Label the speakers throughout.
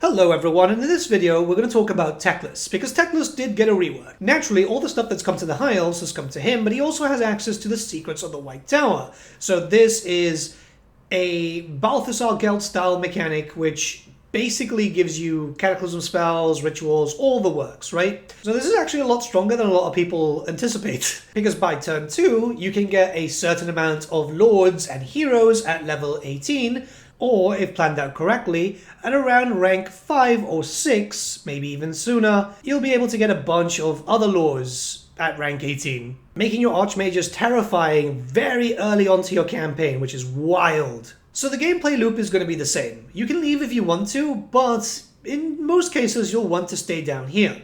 Speaker 1: Hello everyone, and in this video we're going to talk about Teclis, because Teclis did get a rework. Naturally, all the stuff that's come to the High Elves has come to him, but he also has access to the secrets of the White Tower. So this is a Balthasar Gelt style mechanic which basically gives you cataclysm spells, rituals, all the works, right? So this is actually a lot stronger than a lot of people anticipate, because by turn 2 you can get a certain amount of lords and heroes at level 18, or, if planned out correctly, at around rank 5 or 6, maybe even sooner, you'll be able to get a bunch of other lores at rank 18, making your archmages terrifying very early onto your campaign, which is wild. So the gameplay loop is going to be the same. You can leave if you want to, but in most cases you'll want to stay down here.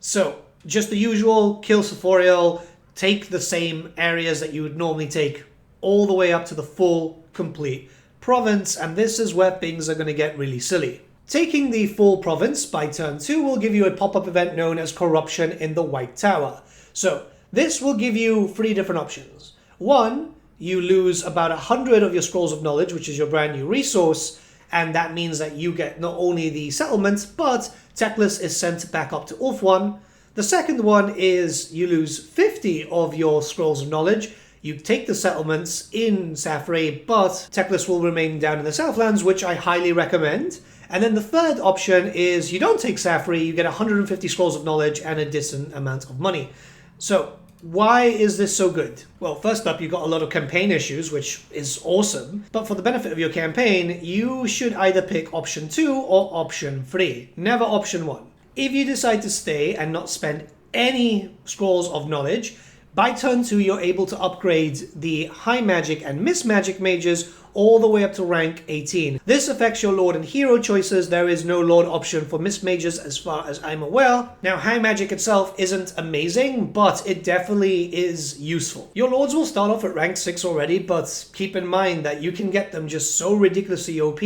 Speaker 1: So, just the usual, kill Sephoriel, take the same areas that you would normally take all the way up to the full, complete province, and this is where things are going to get really silly. Taking the full province by turn 2 will give you a pop-up event known as Corruption in the White Tower. So this will give you 3 different options. 1, you lose about 100 of your Scrolls of Knowledge, which is your brand new resource, and that means that you get not only the settlement, but Teclis is sent back up to Ulf1. The second one is you lose 50 of your Scrolls of Knowledge. You take the settlements in Safri, but Teclis will remain down in the Southlands, which I highly recommend. And then the third option is you don't take Safri, you get 150 Scrolls of Knowledge and a decent amount of money. So, why is this so good? Well, first up, you've got a lot of campaign issues, which is awesome. But for the benefit of your campaign, you should either pick option 2 or option 3. Never option 1. If you decide to stay and not spend any Scrolls of Knowledge, by turn 2, you're able to upgrade the High Magic and Miss Magic mages all the way up to rank 18. This affects your Lord and Hero choices. There is no Lord option for Miss mages as far as I'm aware. Now, High Magic itself isn't amazing, but it definitely is useful. Your Lords will start off at rank 6 already, but keep in mind that you can get them just so ridiculously OP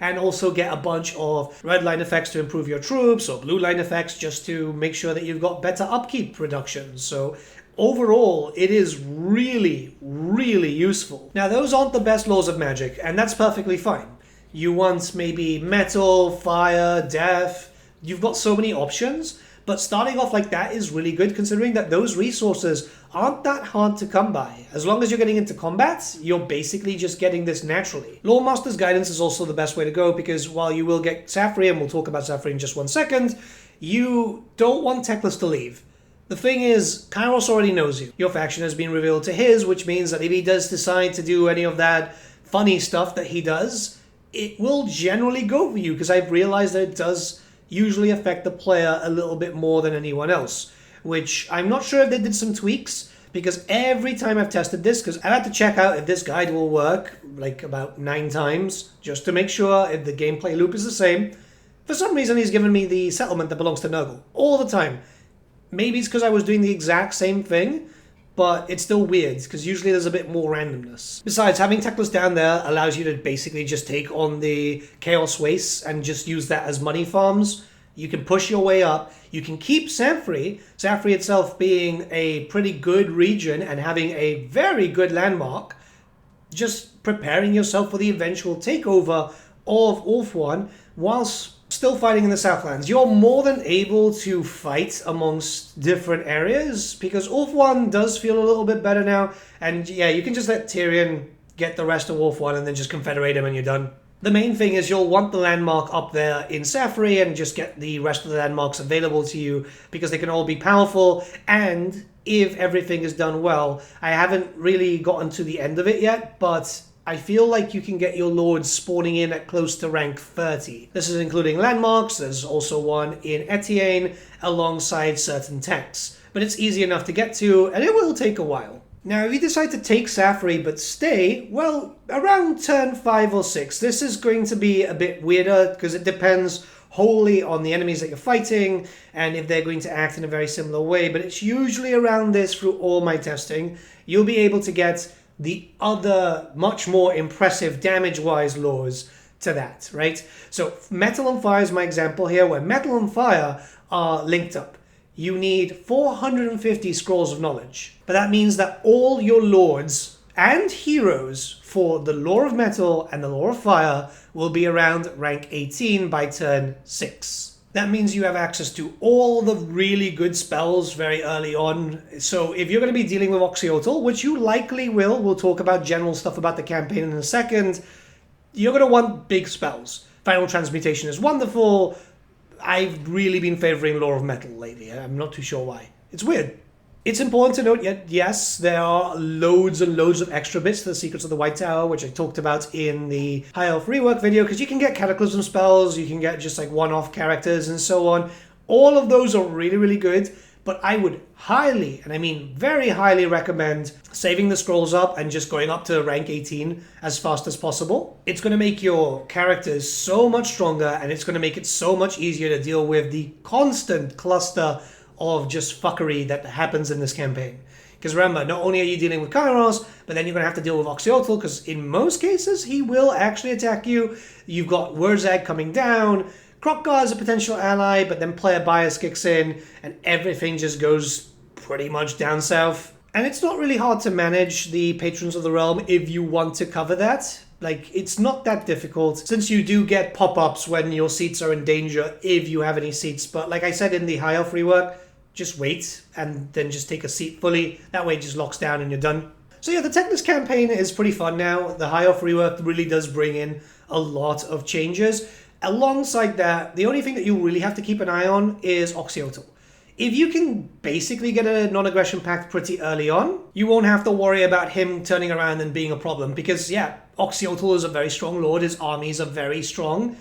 Speaker 1: and also get a bunch of red line effects to improve your troops or blue line effects just to make sure that you've got better upkeep reductions. So overall, it is really, really useful. Now, those aren't the best laws of magic, and that's perfectly fine. You want maybe metal, fire, death. You've got so many options, but starting off like that is really good, considering that those resources aren't that hard to come by. As long as you're getting into combat, you're basically just getting this naturally. Lore Master's Guidance is also the best way to go, because while you will get Safri, and we'll talk about Safri in just 1 second, you don't want Teclis to leave. The thing is, Kairos already knows you. Your faction has been revealed to his, which means that if he does decide to do any of that funny stuff that he does, it will generally go for you, because I've realized that it does usually affect the player a little bit more than anyone else, which I'm not sure if they did some tweaks, because every time I've tested this, because I've had to check out if this guide will work like about 9 times, just to make sure if the gameplay loop is the same. For some reason, he's given me the settlement that belongs to Nurgle all the time. Maybe it's because I was doing the exact same thing, but it's still weird, because usually there's a bit more randomness. Besides, having Teclis down there allows you to basically just take on the Chaos Wastes and just use that as money farms. You can push your way up. You can keep Safri itself being a pretty good region and having a very good landmark, just preparing yourself for the eventual takeover of Ulf1 whilst still fighting in the Southlands. You're more than able to fight amongst different areas, because Ulf1 does feel a little bit better now, and yeah, you can just let Tyrion get the rest of Ulf1 and then just confederate him and you're done. The main thing is you'll want the landmark up there in Safri and just get the rest of the landmarks available to you, because they can all be powerful, and if everything is done well, I haven't really gotten to the end of it yet, but I feel like you can get your lords spawning in at close to rank 30. This is including landmarks. There's also one in Etienne alongside certain techs. But it's easy enough to get to, and it will take a while. Now, if you decide to take Safri but stay, well, around turn 5 or 6, this is going to be a bit weirder, because it depends wholly on the enemies that you're fighting and if they're going to act in a very similar way. But it's usually around this through all my testing. You'll be able to get the other much more impressive damage-wise laws to that, right? So Metal and Fire is my example here, where Metal and Fire are linked up. You need 450 Scrolls of Knowledge, but that means that all your lords and heroes for the Lore of Metal and the Lore of Fire will be around rank 18 by turn 6. That means you have access to all the really good spells very early on. So if you're going to be dealing with Oxyotl, which you likely will, we'll talk about general stuff about the campaign in a second, you're going to want big spells. Final Transmutation is wonderful. I've really been favoring Lore of Metal lately. I'm not too sure why. It's weird. It's important to note, yet yes, there are loads and loads of extra bits to the Secrets of the White Tower, which I talked about in the High Elf rework video, because you can get Cataclysm spells, you can get just like one-off characters and so on. All of those are really, really good, but I would highly, and I mean very highly recommend saving the scrolls up and just going up to rank 18 as fast as possible. It's going to make your characters so much stronger, and it's going to make it so much easier to deal with the constant cluster of just fuckery that happens in this campaign. Because remember, not only are you dealing with Kairos, but then you're going to have to deal with Oxyotl, because in most cases, he will actually attack you. You've got Wurzag coming down, Krokgar is a potential ally, but then player bias kicks in, and everything just goes pretty much down south. And it's not really hard to manage the Patrons of the Realm if you want to cover that. Like, it's not that difficult, since you do get pop-ups when your seats are in danger, if you have any seats. But like I said in the High Elf rework, just wait and then just take a seat fully. That way it just locks down and you're done. So yeah, the Teclis campaign is pretty fun now. The High Elf rework really does bring in a lot of changes. Alongside that, the only thing that you really have to keep an eye on is Oxyotl. If you can basically get a non-aggression pact pretty early on, you won't have to worry about him turning around and being a problem. Because yeah, Oxyotl is a very strong lord, his armies are very strong.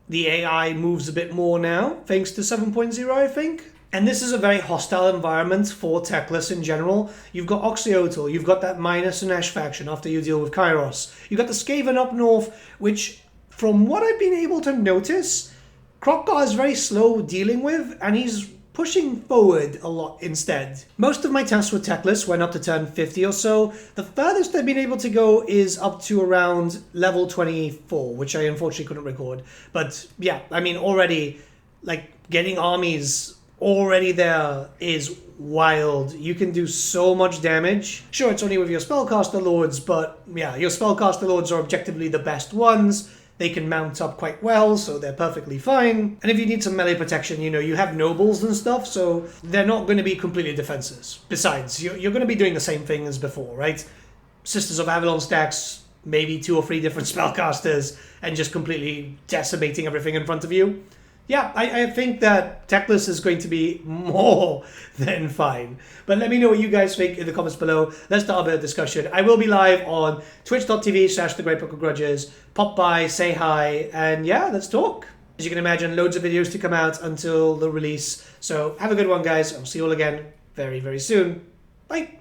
Speaker 1: The AI moves a bit more now, thanks to 7.0 I think. And this is a very hostile environment for Teclis in general. You've got Oxyotl, you've got that Minus and Ash faction after you deal with Kairos. You've got the Skaven up north, which, from what I've been able to notice, Krokgar is very slow dealing with, and he's pushing forward a lot instead. Most of my tests with Teclis went up to turn 50 or so. The furthest I've been able to go is up to around level 24, which I unfortunately couldn't record. But yeah, I mean, already, like, getting armies already there is wild. You can do so much damage. Sure, it's only with your spellcaster lords, but yeah, your spellcaster lords are objectively the best ones. They can mount up quite well, so they're perfectly fine. And if you need some melee protection, you know, you have nobles and stuff, so they're not going to be completely defenses. Besides, you're going to be doing the same thing as before, right? Sisters of Avalon stacks, maybe 2 or 3 different spellcasters, and just completely decimating everything in front of you. Yeah, I think that Teclis is going to be more than fine. But let me know what you guys think in the comments below. Let's start a bit of discussion. I will be live on twitch.tv/thegreatbookofgrudges. Pop by, say hi, and yeah, let's talk. As you can imagine, loads of videos to come out until the release. So have a good one, guys. I'll see you all again very, very soon. Bye.